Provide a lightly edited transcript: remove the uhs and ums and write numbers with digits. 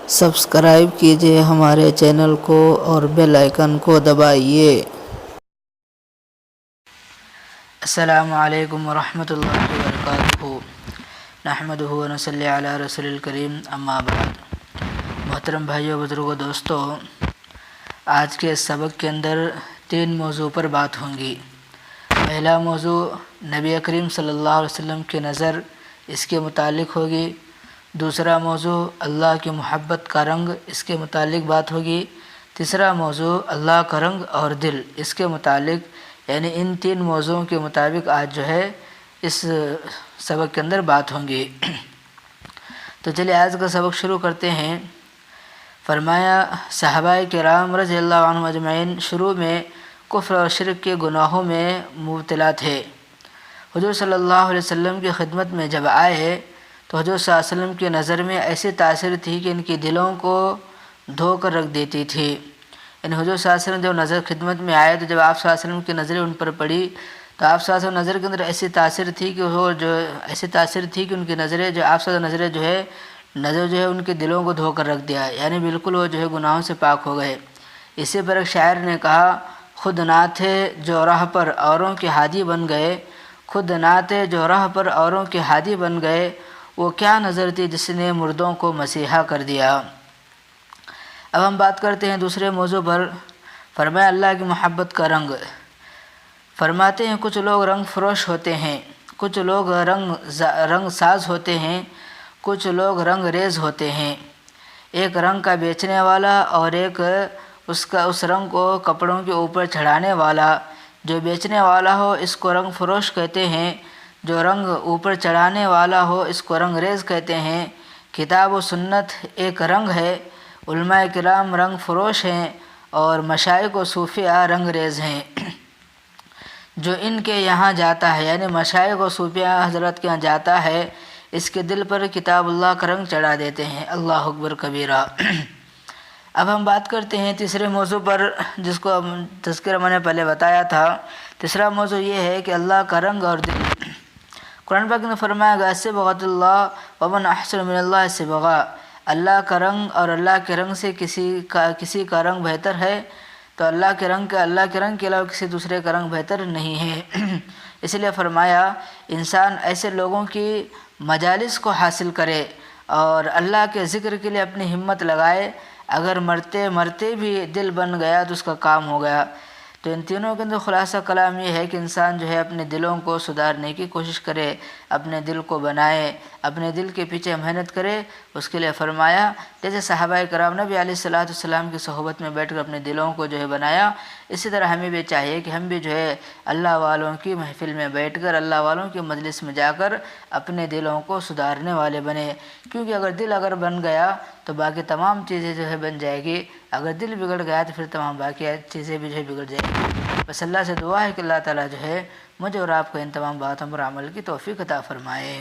Subscribe کیجیے ہمارے channel کو اور بیل آئیکن کو دبائیے۔ السلام علیکم ورحمۃ اللہ وبرکاتہ۔ نحمدہ و نصلی علی رسول الکریم، اما بعد۔ محترم بھائیو، بزرگوں، دوستو، آج کے سبق کے اندر 3 موضوع پر بات ہوں گی۔ پہلا موضوع نبی کریم صلی اللہ علیہ وسلم کی نظر، اس کے متعلق ہوگی۔ دوسرا موضوع اللہ کی محبت کا رنگ، اس کے متعلق بات ہوگی۔ تیسرا موضوع اللہ کا رنگ اور دل، اس کے متعلق، یعنی ان 3 موضوعوں کے مطابق آج جو ہے اس سبق کے اندر بات ہوں گی۔ تو چلیے آج کا سبق شروع کرتے ہیں۔ فرمایا صحابہ کرام رضی اللہ عنہم اجمعین شروع میں کفر اور شرک کے گناہوں میں مبتلا تھے۔ حضور صلی اللہ علیہ وسلم کی خدمت میں جب آئے تو حضور صلی اللہ علیہ وسلم کی نظر میں ایسی تاثیر تھی کہ ان کی دلوں کو دھو کر رکھ دیتی تھی۔ یعنی حضور صلی اللہ علیہ وسلم جب نظر خدمت میں آئے تو جب آپ صلی اللہ علیہ وسلم کی نظریں ان پر پڑی تو آپ صلی اللہ علیہ وسلم نظر کے اندر ایسی تاثیر تھی کہ ان کی نظریں جو آپ صلی اللہ علیہ وسلم نظر جو ہے ان کے دلوں کو دھو کر رکھ دیا، یعنی بالکل وہ جو ہے گناہوں سے پاک ہو گئے۔ اسی پر ایک شاعر نے کہا، خود نہ تھے جو راہ پر اوروں کے ہادی بن گئے، خود نہ تھے جو راہ پر اوروں کے ہادی بن گئے، وہ کیا نظر تھی جس نے مردوں کو مسیحا کر دیا۔ اب ہم بات کرتے ہیں دوسرے موضوع پر۔ فرمایا اللہ کی محبت کا رنگ۔ فرماتے ہیں کچھ لوگ رنگ فروش ہوتے ہیں، کچھ لوگ رنگ ساز ہوتے ہیں، کچھ لوگ رنگ ریز ہوتے ہیں۔ ایک رنگ کا بیچنے والا اور ایک اس رنگ کو کپڑوں کے اوپر چڑھانے والا۔ جو بیچنے والا ہو اس کو رنگ فروش کہتے ہیں، جو رنگ اوپر چڑھانے والا ہو اس کو رنگ ریز کہتے ہیں۔ کتاب و سنت ایک رنگ ہے، علماء کرام رنگ فروش ہیں اور مشائخ و صوفیاء رنگ ریز ہیں۔ جو ان کے یہاں جاتا ہے، یعنی مشائخ و صوفیاء حضرت کے یہاں جاتا ہے، اس کے دل پر کتاب اللہ کا رنگ چڑھا دیتے ہیں۔ اللہ اکبر کبیرہ۔ اب ہم بات کرتے ہیں تیسرے موضوع پر، جس کو تذکرہ میں نے پہلے بتایا تھا۔ تیسرا موضوع یہ ہے کہ اللہ کا رنگ اور دل۔ قرآن پاک نے فرمایا گا صبغۃ اللہ ومن احسن من اللہ صبغہ، اللہ کا رنگ اور اللہ کے رنگ سے کسی کا رنگ بہتر ہے تو اللہ کے رنگ کے علاوہ کسی دوسرے کا رنگ بہتر نہیں ہے۔ اس لیے فرمایا انسان ایسے لوگوں کی مجالس کو حاصل کرے اور اللہ کے ذکر کے لیے اپنی ہمت لگائے، اگر مرتے مرتے بھی دل بن گیا تو اس کا کام ہو گیا۔ تو ان تینوں کے اندر خلاصہ کلام یہ ہے کہ انسان جو ہے اپنے دلوں کو سدھارنے کی کوشش کرے، اپنے دل کو بنائے، اپنے دل کے پیچھے محنت کرے۔ اس کے لیے فرمایا جیسے صحابہ کرام نبی علیہ الصلوۃ والسلام کی صحبت میں بیٹھ کر اپنے دلوں کو جو ہے بنایا، اسی طرح ہمیں بھی چاہیے کہ ہم بھی جو ہے اللہ والوں کی محفل میں بیٹھ کر، اللہ والوں کی مجلس میں جا کر اپنے دلوں کو سدھارنے والے بنے۔ کیونکہ اگر دل بن گیا تو باقی تمام چیزیں جو ہے بن جائے گی، اگر دل بگڑ گیا تو پھر تمام باقی چیزیں بھی جو ہے بگڑ جائیں گی۔ بس اللہ سے دعا ہے کہ اللہ تعالیٰ جو ہے مجھے اور آپ کو ان تمام باتوں پر عمل کی توفیق عطا فرمائے۔